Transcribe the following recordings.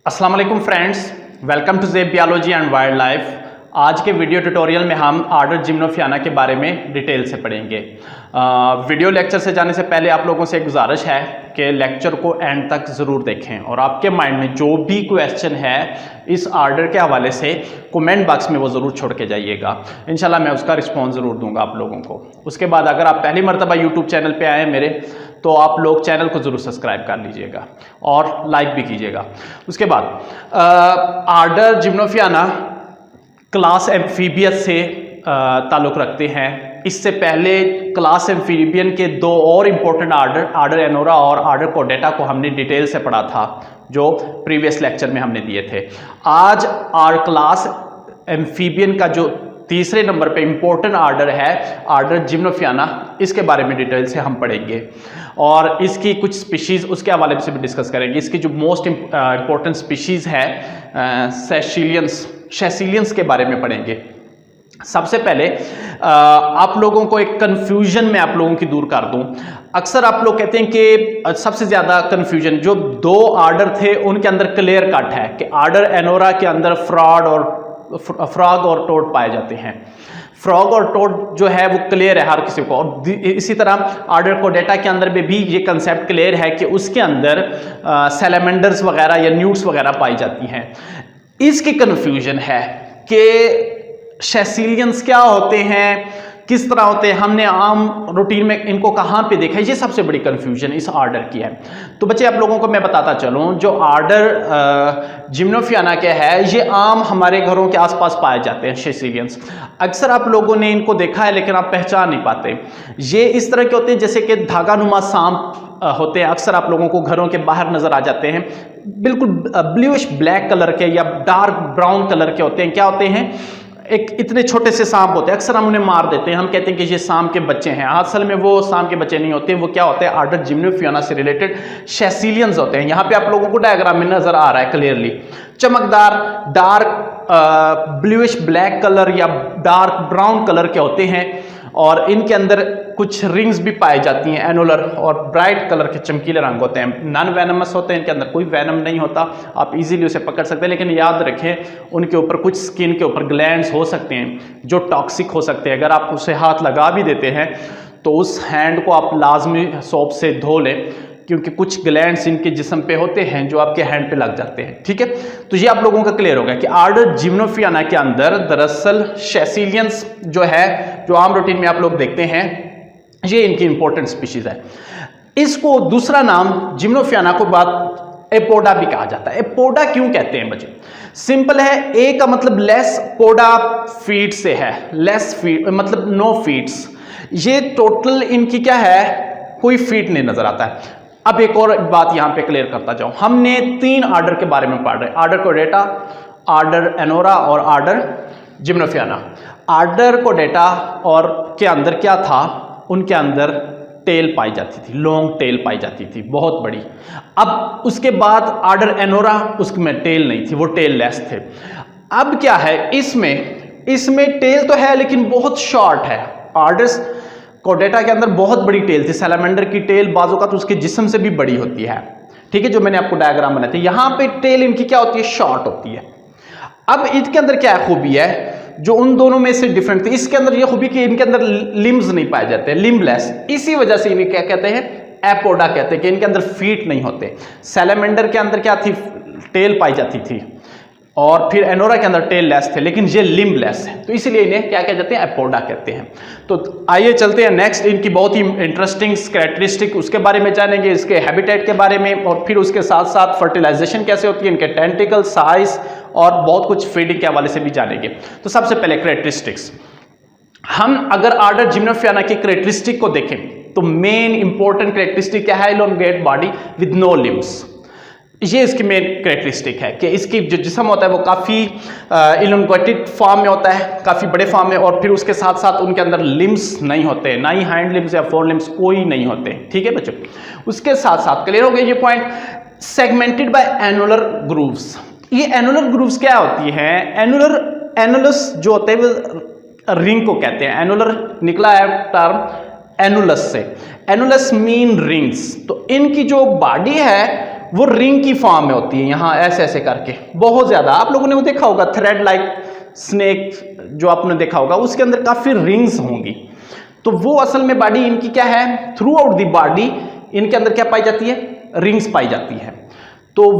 अस्सलाम वालेकुम friends, welcome to Zeb biology and wildlife. आज के वीडियो ट्यूटोरियल में हम आर्डर जिम्नोफियाना के बारे में डिटेल से पढ़ेंगे। वीडियो लेक्चर से जाने से पहले आप लोगों से एक गुजारिश है कि लेक्चर को एंड तक ज़रूर देखें और आपके माइंड में जो भी क्वेश्चन है इस आर्डर के हवाले से कमेंट बॉक्स में वो ज़रूर छोड़ के जाइएगा। इंशाल्लाह मैं उसका रिस्पॉन्स ज़रूर दूंगा आप लोगों को। उसके बाद अगर आप पहली मरतबा यूट्यूब चैनल पे आए मेरे, तो आप लोग चैनल को ज़रूर सब्सक्राइब कर लीजिएगा और लाइक भी कीजिएगा। उसके बाद आर्डर जिम्नोफियाना क्लास एम्फीबियस से ताल्लुक़ रखते हैं। इससे पहले क्लास एम्फीबियन के दो और इम्पोर्टेंट आर्डर एनोरा और आर्डर कोडेटा को हमने डिटेल से पढ़ा था, जो प्रीवियस लेक्चर में हमने दिए थे। आज क्लास एम्फीबियन का जो तीसरे नंबर पे इम्पोर्टेंट आर्डर है आर्डर जिम्नोफियाना, इसके बारे में डिटेल से हम पढ़ेंगे और इसकी कुछ स्पीशीज़ उसके हवाले से भी डिस्कस करेंगे। इसकी जो मोस्ट इम्पोर्टेंट स्पीशीज़ है सेसिलियंस के बारे में पढ़ेंगे। सबसे पहले आप लोगों को एक कन्फ्यूजन में आप लोगों की दूर कर दूं। अक्सर आप लोग कहते हैं कि सबसे ज़्यादा कन्फ्यूजन जो दो आर्डर थे उनके अंदर क्लियर कट है कि आर्डर एनोरा के अंदर फ्रॉग और टोड पाए जाते हैं। फ्रॉग और टोड जो है वो क्लियर है हर किसी को, और इसी तरह आर्डर कोडेटा के अंदर भी ये कंसेप्ट क्लियर है कि उसके अंदर सैलामेंडर्स वगैरह या न्यूट्स वगैरह पाई जाती हैं। इसकी कन्फ्यूजन है कि सेसिलियंस क्या होते हैं, किस तरह होते हैं, हमने आम रूटीन में इनको कहाँ पे देखा है, ये सबसे बड़ी कन्फ्यूजन इस आर्डर की है। तो बच्चे आप लोगों को मैं बताता चलूँ, जो आर्डर जिम्नोफियाना के है ये आम हमारे घरों के आसपास पाए जाते हैं सेसिलियंस। अक्सर आप लोगों ने इनको देखा है लेकिन आप पहचान नहीं पाते। ये इस तरह के होते हैं जैसे कि धागानुमा सांप होते हैं, अक्सर आप लोगों को घरों के बाहर नजर आ जाते हैं। बिल्कुल ब्लूइश ब्लैक कलर के या डार्क ब्राउन कलर के होते हैं। क्या होते हैं, एक इतने छोटे से सांप होते हैं, अक्सर हम उन्हें मार देते हैं, हम कहते हैं कि ये सांप के बच्चे हैं। असल में वो सांप के बच्चे नहीं होते, वो क्या होते हैं आर्डर जिम्नोफियाना से रिलेटेड सेसिलियंस होते हैं। यहाँ पे आप लोगों को डायग्राम में नजर आ रहा है क्लियरली, चमकदार डार्क ब्लूइश ब्लैक कलर या डार्क ब्राउन कलर के होते हैं और इनके अंदर कुछ रिंग्स भी पाई जाती हैं एनुलर, और ब्राइट कलर के चमकीले रंग होते हैं। नॉन वेनमस होते हैं, इनके अंदर कोई वेनम नहीं होता, आप इजीली उसे पकड़ सकते हैं। लेकिन याद रखें उनके ऊपर कुछ स्किन के ऊपर ग्लैंड्स हो सकते हैं जो टॉक्सिक हो सकते हैं। अगर आप उसे हाथ लगा भी देते हैं तो उस हैंड को आप लाजमी सोप से धो लें, क्योंकि कुछ ग्लैंड्स इनके जिस्म पे होते हैं जो आपके हैंड पे लग जाते हैं। ठीक है, तो ये आप लोगों का क्लियर हो गया कि आर्डर जिम्नोफियाना के अंदर दरअसल सेसिलियंस जो है, जो आम रूटीन में आप लोग देखते हैं, ये इनकी इंपॉर्टेंट स्पीशीज है। इसको दूसरा नाम जिम्नोफियाना को बाद एपोडा भी कहा जाता है। एपोडा क्यों कहते हैं बच्चे? सिंपल है, ए का मतलब लेस, पोडा फीट से है, लेस फीट मतलब नो फीट्स। ये टोटल इनकी क्या है, कोई फीट नहीं नजर आता है। अब एक और बात यहां पे क्लियर करता जाऊं, हमने तीन आर्डर के बारे में पढ़ रहे हैं, आर्डर कोडेटा, आर्डर एनोरा और आर्डर जिम्नोफियाना। आर्डर कोडेटा और के अंदर क्या था, उनके अंदर टेल पाई जाती थी, लॉन्ग टेल पाई जाती थी, बहुत बड़ी। अब उसके बाद आर्डर एनोरा, उसमें टेल नहीं थी, वो टेल लेस थे। अब क्या है, इसमें टेल तो है लेकिन बहुत शॉर्ट है। आर्डर्स कोडेटा के अंदर बहुत बड़ी टेल थी, सैलामेंडर की टेल बाजू का तो उसके जिस्म से भी बड़ी होती है। ठीक है, जो मैंने आपको डायग्राम बनाया था, यहां पे टेल इनकी क्या होती है, शॉर्ट होती है। अब इसके अंदर क्या खूबी है जो उन दोनों में से डिफरेंट थी, इसके अंदर यह खूबी कि इनके अंदर लिम्स नहीं पाए जाते, लिम्बलेस। इसी वजह से इन्हें क्या कहते हैं, एपोडा कहते हैं, कि इनके अंदर फीट नहीं होते। सैलामेंडर के अंदर क्या थी, टेल पाई जाती थी, और फिर एनोरा के अंदर टेल लेस थे, लेकिन ये लिम्बलेस है, तो इसलिए इन्हें क्या कह जाते हैं, एपोडा कहते हैं। तो आइए चलते हैं नेक्स्ट, इनकी बहुत ही इंटरेस्टिंग कैरेक्टरिस्टिक उसके बारे में जानेंगे, इसके हैबिटेट के बारे में, और फिर उसके साथ साथ फर्टिलाइजेशन कैसे होती है, इनके टेंटिकल साइज और बहुत कुछ फीडिंग के हवाले से भी जानेंगे। तो सबसे पहले कैरेक्टरिस्टिक्स, हम अगर आर्डर जिम्नोफियाना की कैरेक्टरिस्टिक को देखें तो मेन इंपॉर्टेंट कैरेक्टरिस्टिक क्या है, elongate body with no limbs. ये इसकी मेन कैरेक्टरिस्टिक है कि इसकी जो जिस्म होता है वो काफ़ी इलोंगेटेड फॉर्म में होता है, काफ़ी बड़े फॉर्म में, और फिर उसके साथ साथ उनके अंदर लिम्स नहीं होते, ना ही हैंड लिम्स या फोर लिम्स कोई नहीं होते। ठीक है बच्चों, उसके साथ साथ क्लियर हो गया ये point. Segmented by annular grooves, ये एनुलर ग्रूव्स क्या होती हैं, एनुलस जो होते हैं वो रिंग को कहते हैं। एनुलर निकला है टर्म एनुलस से, एनुलस मीन रिंग्स। तो इनकी जो बॉडी है वो रिंग की फॉर्म में होती है, यहाँ ऐसे ऐसे करके बहुत ज्यादा। आप लोगों ने वो देखा होगा थ्रेड लाइक स्नेक जो आपने देखा होगा, उसके अंदर काफी रिंग्स होंगी। तो वो असल में बॉडी इनकी क्या है, थ्रू आउट दी बॉडी इनके अंदर क्या पाई जाती है, रिंग्स पाई जाती है। तो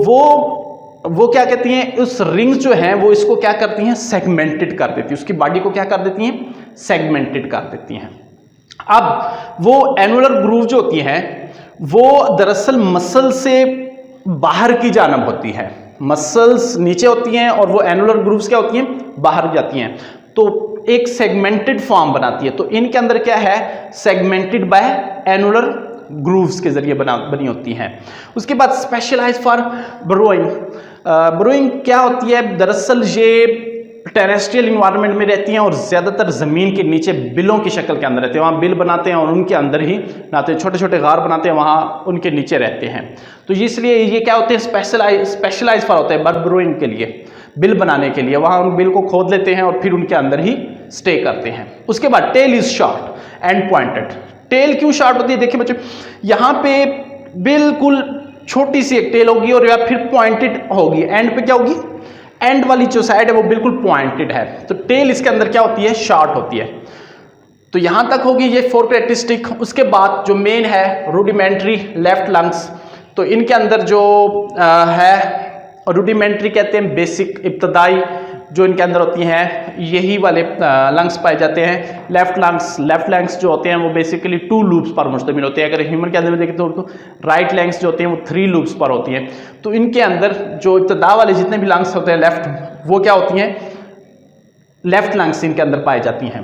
वो क्या कहती हैं, उस रिंग्स जो हैं वो इसको क्या करती हैं, सेगमेंटेड कर देती है, उसकी बॉडी को क्या कर देती हैं, सेगमेंटेड कर देती हैं। अब वो एनुलर ग्रूव जो होती है वो दरअसल मसल से बाहर की जानब होती है, मसल्स नीचे होती हैं और वो एनुलर ग्रूव्स क्या होती हैं, बाहर जाती हैं, तो एक सेगमेंटेड फॉर्म बनाती है। तो इनके अंदर क्या है, सेगमेंटेड बाय एनुलर ग्रूव्स के जरिए बनी होती हैं। उसके बाद स्पेशलाइज फॉर ब्रोइंग। ब्रोइंग क्या होती है, दरअसल ये टेरेस्ट्रियल इन्वायरमेंट में रहती हैं और ज़्यादातर ज़मीन के नीचे बिलों की शक्ल के अंदर रहते हैं, वहाँ बिल बनाते हैं और उनके अंदर ही नहाते हैं, छोटे छोटे गार बनाते हैं, वहाँ उनके नीचे रहते हैं। तो इसलिए ये क्या होते हैं, स्पेशलाइज फॉर होते हैं बर्ड ब्रोइंग के लिए, बिल बनाने के लिए, वहाँ उन बिल को खोद लेते हैं और फिर उनके अंदर ही स्टे करते हैं। उसके बाद tail is short and pointed. Tail क्यों शॉर्ट होती है, देखिए बच्चों यहाँ पे बिल्कुल छोटी सी एक टेल होगी और या फिर पॉइंटेड होगी, एंड पे क्या होगी, एंड वाली जो साइड है वो बिल्कुल पॉइंटेड है। तो टेल इसके अंदर क्या होती है, शॉर्ट होती है। तो यहां तक होगी ये 4 कैरेक्टरिस्टिक। उसके बाद जो मेन है रूडिमेंट्री लेफ्ट लंग्स, तो इनके अंदर जो है रूडिमेंट्री कहते हैं बेसिक इब्तदाई जो इनके अंदर होती हैं, यही वाले लंग्स पाए जाते हैं। लेफ्ट लंग्स जो होते हैं वो बेसिकली 2 लूप्स पर मुश्तमिल होते हैं। अगर ह्यूमन के अंदर में देखें तो राइट लंग्स जो होते हैं वो 3 लूप्स पर होती हैं। तो इनके अंदर जो इब्तदा वाले जितने भी लंग्स होते हैं लेफ्ट, वो क्या होती हैं, लेफ्ट लंग्स इनके अंदर पाई जाती हैं,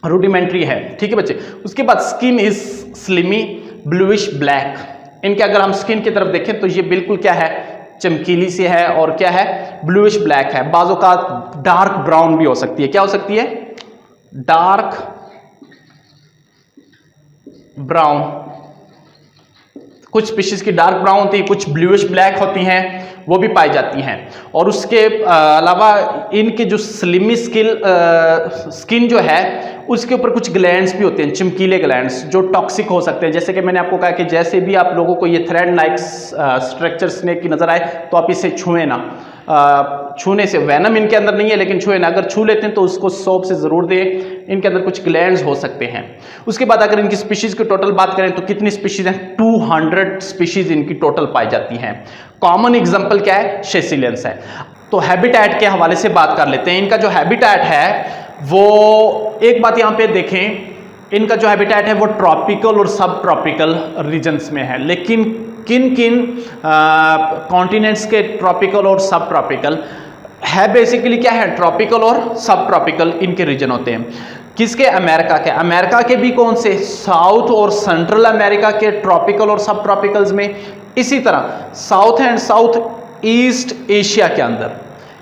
रूडिमेंट्री है। ठीक है बच्चे। उसके बाद skin is slimy bluish black. इनके अगर हम स्किन की तरफ देखें तो ये बिल्कुल क्या है, चमकीली सी है और क्या है, ब्लूइश ब्लैक है। बाजों का डार्क ब्राउन भी हो सकती है, क्या हो सकती है, डार्क ब्राउन। कुछ स्पीशीज की डार्क ब्राउन होती है, कुछ ब्लूइश ब्लैक होती हैं, वो भी पाई जाती हैं। और उसके अलावा इनके जो स्लिमी स्किन जो है उसके ऊपर कुछ ग्लैंड्स भी होते हैं, चमकीले ग्लैंड्स जो टॉक्सिक हो सकते हैं। जैसे कि मैंने आपको कहा कि जैसे भी आप लोगों को ये थ्रेड लाइक स्ट्रक्चर स्नेक की नजर आए तो आप इसे छुएं ना, छूने से, वैनम इनके अंदर नहीं है लेकिन छुए ना, अगर छू लेते हैं तो उसको सोप से जरूर दें, इनके अंदर कुछ ग्लैंड्स हो सकते हैं। उसके बाद अगर इनकी स्पीशीज की टोटल बात करें तो कितनी स्पीशीज हैं, 200 स्पीशीज इनकी टोटल पाई जाती हैं। कॉमन एग्जांपल क्या है, शेसिलियंस है। तो हैबिटेट के हवाले से बात कर लेते हैं। इनका जो हैबिटेट है वो, एक बात यहाँ पे देखें, इनका जो हैबिटेट है वो ट्रॉपिकल और सब ट्रॉपिकल रीजन्स में है। लेकिन किन किन कॉन्टिनेंट्स के ट्रॉपिकल और सब ट्रॉपिकल है, बेसिकली क्या है, ट्रॉपिकल और सब ट्रॉपिकल इनके रीजन होते हैं। किसके, अमेरिका के। अमेरिका के भी कौन से, साउथ और सेंट्रल अमेरिका के ट्रॉपिकल और सब ट्रॉपिकल्स में। इसी तरह south and south east Asia के अंदर,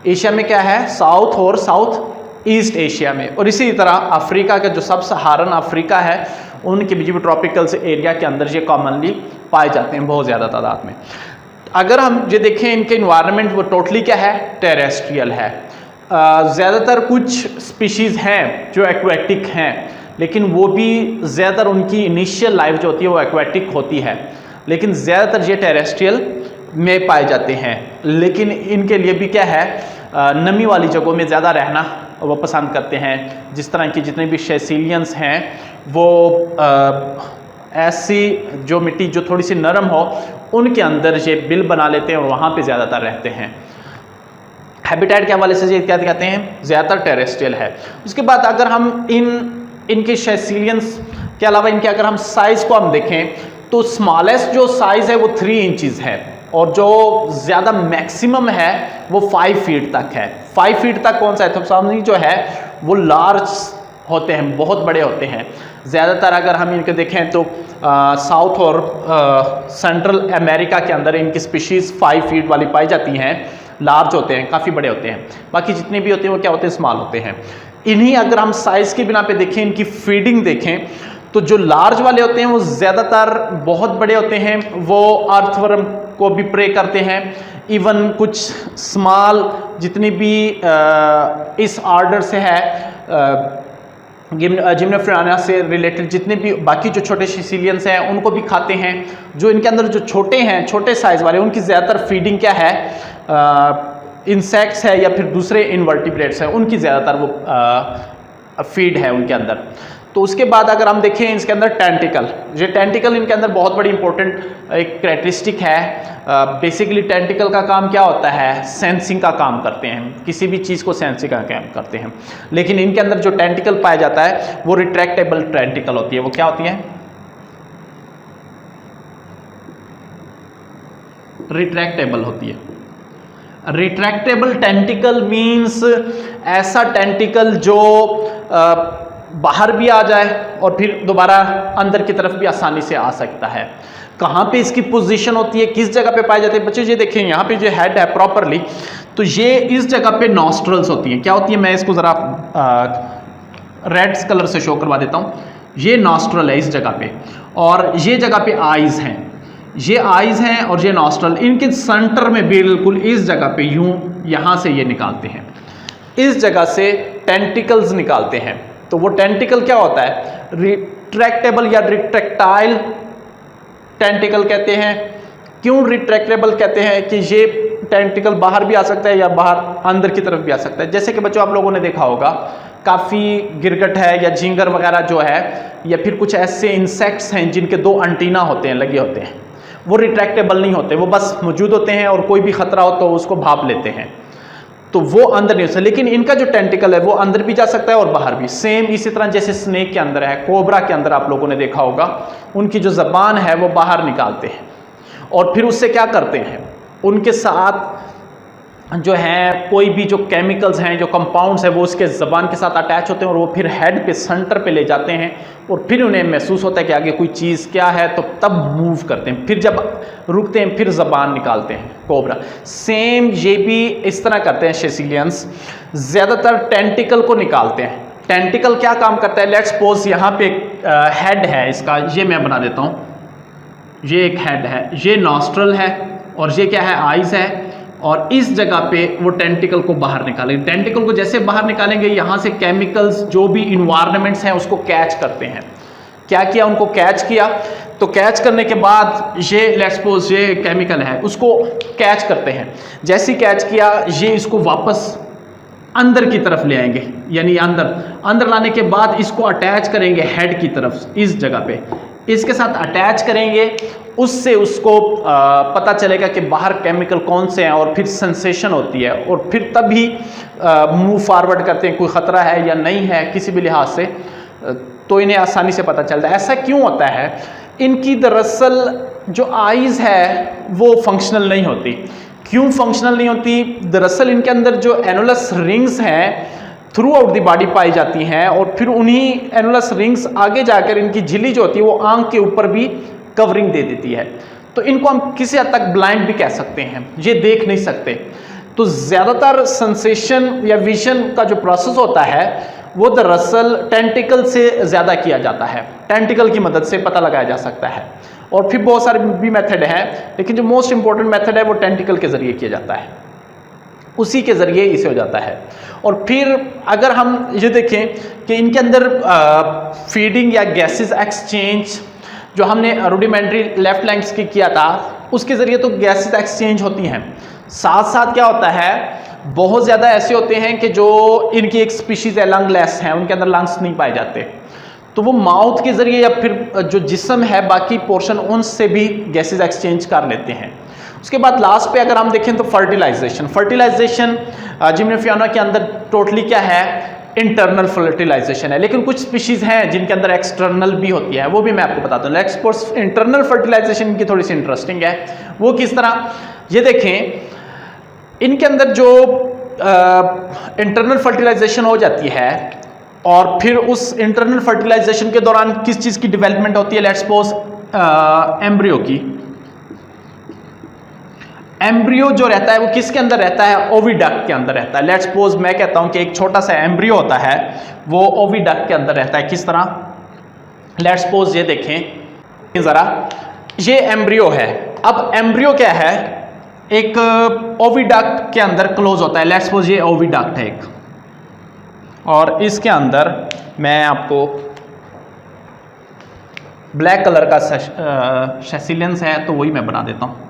एशिया में क्या है, साउथ और साउथ ईस्ट एशिया में। और इसी तरह अफ्रीका का जो सब सहारन अफ्रीका है उनके भी ट्रॉपिकल्स एरिया के अंदर ये कॉमनली पाए जाते हैं बहुत ज़्यादा तादाद में। अगर हम ये देखें इनके इन्वायरमेंट वो टोटली क्या है, टेरेस्ट्रियल है। ज़्यादातर कुछ स्पीशीज़ हैं जो एक्वेटिक हैं, लेकिन वो भी ज़्यादातर उनकी इनिशियल लाइफ जो होती है वो एक्वेटिक होती है, लेकिन ज़्यादातर ये टेरेस्ट्रियल में पाए जाते हैं। लेकिन इनके लिए भी क्या है, नमी वाली जगहों में ज़्यादा रहना वो पसंद करते हैं। जिस तरह की जितने भी शेसिलियंस हैं वो ऐसी जो मिट्टी जो थोड़ी सी नरम हो उनके अंदर ये बिल बना लेते हैं और वहाँ पे ज़्यादातर रहते हैं। हैबिटेट के हवाले से ये क्या कहते हैं, ज़्यादातर टेरेस्ट्रियल है। उसके बाद अगर हम इनके शेसिलियंस के अलावा इनके अगर हम साइज़ को हम देखें तो स्मॉलेस्ट जो साइज़ है वो 3 इंचज़ है और जो ज़्यादा मैक्सिमम है वो 5 फीट तक है। 5 फीट तक कौन सा है, तो सामने जो है वो लार्ज होते हैं, बहुत बड़े होते हैं। ज़्यादातर अगर हम इनके देखें तो साउथ और सेंट्रल अमेरिका के अंदर इनकी स्पीशीज़ 5 फीट वाली पाई जाती हैं, लार्ज होते हैं, काफ़ी बड़े होते हैं। बाकी जितने भी होते हैं वो क्या होते हैं, स्मॉल होते हैं। इन्हीं अगर हम साइज़ के बिना पे देखें, इनकी फीडिंग देखें तो जो लार्ज वाले होते हैं वो ज़्यादातर बहुत बड़े होते हैं, वो अर्थवर्म को भी प्रे करते हैं। इवन कुछ स्मॉल जितनी भी इस ऑर्डर से है जिम्नोफ्राना से रिलेटेड जितने भी बाकी जो छोटे सिसिलियंस हैं उनको भी खाते हैं। जो इनके अंदर जो छोटे हैं, छोटे साइज वाले, उनकी ज़्यादातर फीडिंग क्या है, इंसेक्ट्स है या फिर दूसरे इनवर्टिब्रेट्स हैं, उनकी ज़्यादातर वो फीड है उनके अंदर। तो उसके बाद अगर हम देखें इसके अंदर टेंटिकल, ये टेंटिकल इनके अंदर बहुत बड़ी इंपॉर्टेंट एक कैरेक्टरिस्टिक है। बेसिकली टेंटिकल का काम क्या होता है, सेंसिंग का काम करते हैं, किसी भी चीज़ को सेंसिंग का काम करते हैं। लेकिन इनके अंदर जो टेंटिकल पाया जाता है वो रिट्रैक्टेबल टेंटिकल होती है। वो क्या होती है, रिट्रैक्टेबल होती है। रिट्रैक्टेबल टेंटिकल मीन्स ऐसा टेंटिकल जो बाहर भी आ जाए और फिर दोबारा अंदर की तरफ भी आसानी से आ सकता है। कहाँ पे इसकी पोजीशन होती है, किस जगह पे पाई जाती है? बच्चे ये देखें यहाँ पे जो हेड है प्रॉपरली, तो ये इस जगह पे नॉस्ट्रल्स होती हैं। क्या होती है, मैं इसको ज़रा रेड कलर से शो करवा देता हूँ। ये नॉस्ट्रल है इस जगह पे, और ये जगह पे आइज़ हैं, ये आइज़ हैं और ये नॉस्ट्रल, इनके सेंटर में बिल्कुल इस जगह पे यूं यहाँ से ये निकालते हैं, इस जगह से टेंटिकल्स निकालते हैं। तो वो टेंटिकल क्या होता है, रिट्रैक्टेबल या रिट्रैक्टाइल टेंटिकल कहते हैं। क्यों रिट्रैक्टेबल कहते हैं कि ये टेंटिकल बाहर भी आ सकता है या बाहर अंदर की तरफ भी आ सकता है। जैसे कि बच्चों आप लोगों ने देखा होगा, काफ़ी गिरगट है या झींगर वगैरह जो है, या फिर कुछ ऐसे इंसेक्ट्स हैं जिनके दो अंटीना होते हैं, लगे होते हैं, वो रिट्रैक्टेबल नहीं होते, वो बस मौजूद होते हैं और कोई भी खतरा हो तो उसको भाप लेते हैं, तो वो अंदर नहीं हो सकता। लेकिन इनका जो टेंटिकल है वो अंदर भी जा सकता है और बाहर भी। सेम इसी तरह जैसे स्नेक के अंदर है, कोबरा के अंदर आप लोगों ने देखा होगा, उनकी जो जबान है वो बाहर निकालते हैं और फिर उससे क्या करते हैं, उनके साथ जो है कोई भी जो केमिकल्स हैं, जो कंपाउंड्स हैं, वो उसके ज़बान के साथ अटैच होते हैं और वो फिर हेड पे सेंटर पे ले जाते हैं और फिर उन्हें महसूस होता है कि आगे कोई चीज़ क्या है, तो तब मूव करते हैं। फिर जब रुकते हैं फिर ज़बान निकालते हैं कोबरा। सेम ये भी इस तरह करते हैं सेसिलियंस, ज़्यादातर टेंटिकल को निकालते हैं। टेंटिकल क्या काम करता है, लेट्स सपोज यहाँ पे हेड है इसका, ये मैं बना देता हूँ, ये एक हेड है, ये नॉस्ट्रल है और ये क्या है, आइज़ है, और इस जगह पे वो टेंटिकल को बाहर निकालेंगे। टेंटिकल को जैसे बाहर निकालेंगे, यहाँ से केमिकल्स जो भी इन्वायरमेंट्स हैं उसको कैच करते हैं। क्या किया, उनको कैच किया, तो कैच करने के बाद ये लेट्स सपोज ये केमिकल है, उसको कैच करते हैं। जैसे ही कैच किया, ये इसको वापस अंदर की तरफ ले आएंगे, यानी अंदर लाने के बाद इसको अटैच करेंगे हेड की तरफ, इस जगह पे इसके साथ अटैच करेंगे। उससे उसको पता चलेगा कि बाहर केमिकल कौन से हैं और फिर सेंसेशन होती है और फिर तभी मूव फॉरवर्ड करते हैं, कोई ख़तरा है या नहीं है किसी भी लिहाज से, तो इन्हें आसानी से पता चलता है। ऐसा क्यों होता है, इनकी दरअसल जो आइज़ है वो फंक्शनल नहीं होती। क्यों फंक्शनल नहीं होती, दरअसल इनके अंदर जो एनुलस रिंग्स हैं थ्रू आउट दी बॉडी पाई जाती हैं और फिर उन्हीं एनुलस रिंग्स आगे जाकर इनकी झिल्ली जो होती है वो आंख के ऊपर भी कवरिंग दे देती है। तो इनको हम किसी हद तक ब्लाइंड भी कह सकते हैं, ये देख नहीं सकते। तो ज़्यादातर सेंसेशन या विजन का जो प्रोसेस होता है वो दरअसल टेंटिकल से ज़्यादा किया जाता है, टेंटिकल की मदद से पता लगाया जा सकता है। और फिर बहुत सारे भी मेथड हैं, लेकिन जो मोस्ट इंपॉर्टेंट मेथड है वो टेंटिकल के ज़रिए किया जाता है, उसी के ज़रिए इसे हो जाता है। और फिर अगर हम ये देखें कि इनके अंदर फीडिंग या गैसेस एक्सचेंज जो हमने रूडिमेंट्री लेफ्ट लैंग्स की किया था, उसके ज़रिए तो गैसेस एक्सचेंज होती हैं। साथ साथ क्या होता है, बहुत ज़्यादा ऐसे होते हैं कि जो इनकी एक स्पीशीज़ है लंगलेस है, उनके अंदर लंग्स नहीं पाए जाते, तो वो माउथ के ज़रिए या फिर जो जिस्म है बाकी पोर्शन, उनसे भी गैसेस एक्सचेंज कर लेते हैं। उसके बाद लास्ट पे अगर हम देखें तो फर्टिलाइजेशन जिम्नोफियाना के अंदर टोटली क्या है, इंटरनल फर्टिलाइजेशन है। लेकिन कुछ स्पीशीज़ हैं जिनके अंदर एक्सटर्नल भी होती है, वो भी मैं आपको बताता हूँ। लेट्स इंटरनल फर्टिलाइजेशन की थोड़ी सी इंटरेस्टिंग है। वो किस तरह, ये देखें इनके अंदर जो इंटरनल फर्टिलाइजेशन हो जाती है और फिर उस इंटरनल फर्टिलाइजेशन के दौरान किस चीज़ की डेवलपमेंट होती है, लेट्स सपोज एम्ब्रियो की। एम्ब्रियो जो रहता है वो किसके अंदर रहता है, ओविडक्ट के अंदर रहता है। लेट्स सपोज मैं कहता हूं कि एक छोटा सा एम्ब्रियो होता है, वो ओविडक्ट के अंदर रहता है। किस तरह, लेट्स सपोज ये देखें ज़रा, ये एम्ब्रियो है। अब एम्ब्रियो क्या है, एक ओविडक्ट के अंदर क्लोज होता है। लेट्स सपोज ये ओविडक्ट है एक, और इसके अंदर मैं आपको ब्लैक कलर का सेसिलियंस है तो वही मैं बना देता हूँ।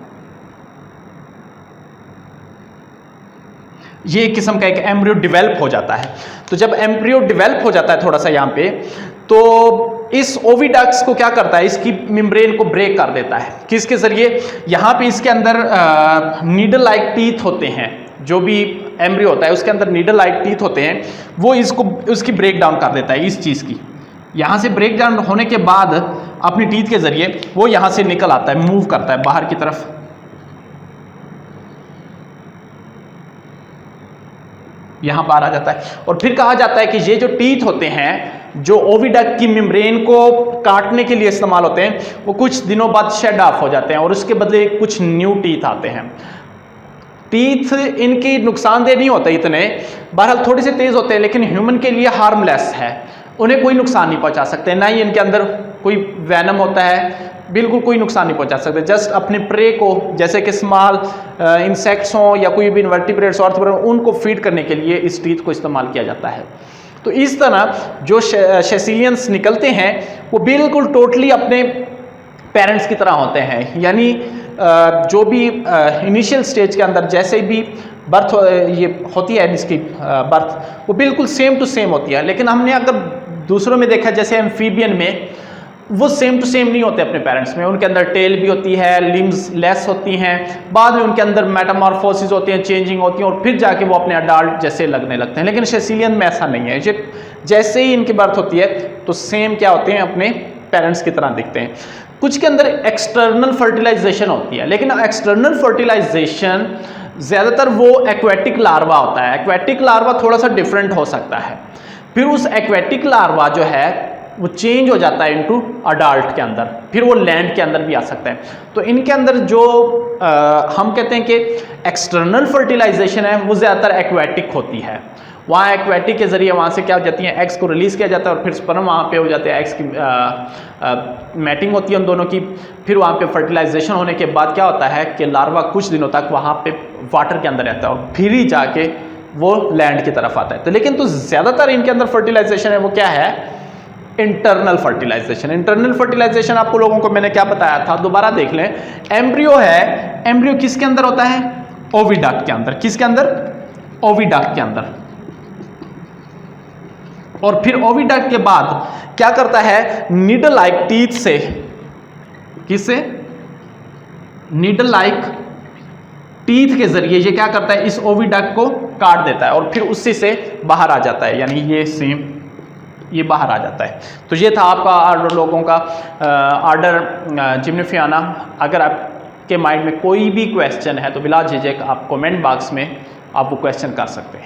ये एक किस्म का एक एम्ब्रियो डेवलप हो जाता है। तो जब एम्ब्रियो डेवलप हो जाता है थोड़ा सा यहाँ पे, तो इस ओविडक्ट्स को क्या करता है, इसकी मेम्ब्रेन को ब्रेक कर देता है। किसके जरिए? यहाँ पे इसके अंदर नीडल लाइक टीथ होते हैं, जो भी एम्ब्रियो होता है उसके अंदर नीडल लाइक टीथ होते हैं, वो इसको उसकी ब्रेक डाउन कर देता है इस चीज़ की। यहाँ से ब्रेक डाउन होने के बाद अपनी टीथ के जरिए वो यहाँ से निकल आता है, मूव करता है बाहर की तरफ। यहाँ बाहर आ जाता है और फिर कहा जाता है कि ये जो टीथ होते हैं जो ओविडक्ट की मेम्ब्रेन को काटने के लिए इस्तेमाल होते हैं, वो कुछ दिनों बाद शेड ऑफ हो जाते हैं और उसके बदले कुछ न्यू टीथ आते हैं। टीथ इनकी नुकसानदेह नहीं होते इतने, बहरहाल थोड़े से तेज होते हैं, लेकिन ह्यूमन के लिए हार्मलेस है, उन्हें कोई नुकसान नहीं पहुंचा सकते, ना ही इनके अंदर कोई वैनम होता है, बिल्कुल कोई नुकसान नहीं पहुंचा सकते। जस्ट अपने प्रे को, जैसे कि स्मॉल इंसेक्ट्स हों या कोई भी इन्वर्टिब्रेट्स और उनको फीड करने के लिए इस टीथ को इस्तेमाल किया जाता है। तो इस तरह जो सेसिलियंस निकलते हैं वो बिल्कुल टोटली अपने पेरेंट्स की तरह होते हैं, यानी जो भी इनिशियल स्टेज के अंदर जैसे भी बर्थ ये होती है, इसकी बर्थ वो बिल्कुल सेम टू सेम होती है। लेकिन हमने अगर दूसरों में देखा, जैसे एम्फीबियन में, वो सेम टू सेम नहीं होते अपने पेरेंट्स में, उनके अंदर टेल भी होती है, लिम्स लेस होती हैं, बाद में उनके अंदर मेटामॉर्फोसिस होती हैं, चेंजिंग होती हैं और फिर जाके वो अपने अडल्ट जैसे लगने लगते हैं। लेकिन सेसिलियन में ऐसा नहीं है, जैसे ही इनकी बर्थ होती है तो सेम क्या होते हैं, अपने पेरेंट्स की तरह दिखते हैं। कुछ के अंदर एक्सटर्नल फर्टिलाइजेशन होती है, लेकिन एक्सटर्नल फर्टिलाइजेशन ज़्यादातर वो एक्वेटिक लार्वा होता है। एक्वेटिक लार्वा थोड़ा सा डिफरेंट हो सकता है, फिर उस एक्वेटिक लार्वा जो है वो चेंज हो जाता है इनटू अडल्ट के अंदर, फिर वो लैंड के अंदर भी आ सकता है। तो इनके अंदर जो हम कहते हैं कि एक्सटर्नल फर्टिलाइजेशन है वो ज़्यादातर एक्वेटिक होती है। वहाँ एक्वेटिक के ज़रिए वहाँ से क्या हो जाती है, एग्स को रिलीज़ किया जाता है और फिर स्पर्म वहाँ पे हो जाते हैं, एग्स की मैटिंग होती है उन दोनों की। फिर वहाँ पे फर्टिलाइजेशन होने के बाद क्या होता है कि लार्वा कुछ दिनों तक वहाँ पे वाटर के अंदर रहता है और फिर ही जाके वो लैंड की तरफ आता है। तो लेकिन तो ज़्यादातर इनके अंदर फर्टिलाइजेशन है वो क्या है, इंटरनल फर्टिलाइजेशन। इंटरनल फर्टिलाइजेशन आपको लोगों को मैंने क्या बताया था, दोबारा देख लें। एम्ब्रियो है, एम्ब्रियो किसके अंदर होता है, ओविडक्ट के अंदर। किसके अंदर, ओविडक्ट के अंदर। और फिर ओविडक्ट के बाद क्या करता है, नीडल लाइक टीथ से, किससे, नीडल लाइक टीथ के जरिए ये क्या करता है, इस ओविडक्ट को काट देता है और फिर उसी से बाहर आ जाता है, यानी ये सेम ये बाहर आ जाता है। तो ये था आपका आर्डर लोगों का आर्डर जिम्नोफियाना। अगर आपके माइंड में कोई भी क्वेश्चन है तो बिला झिझक आप कमेंट बॉक्स में आप वो क्वेश्चन कर सकते हैं।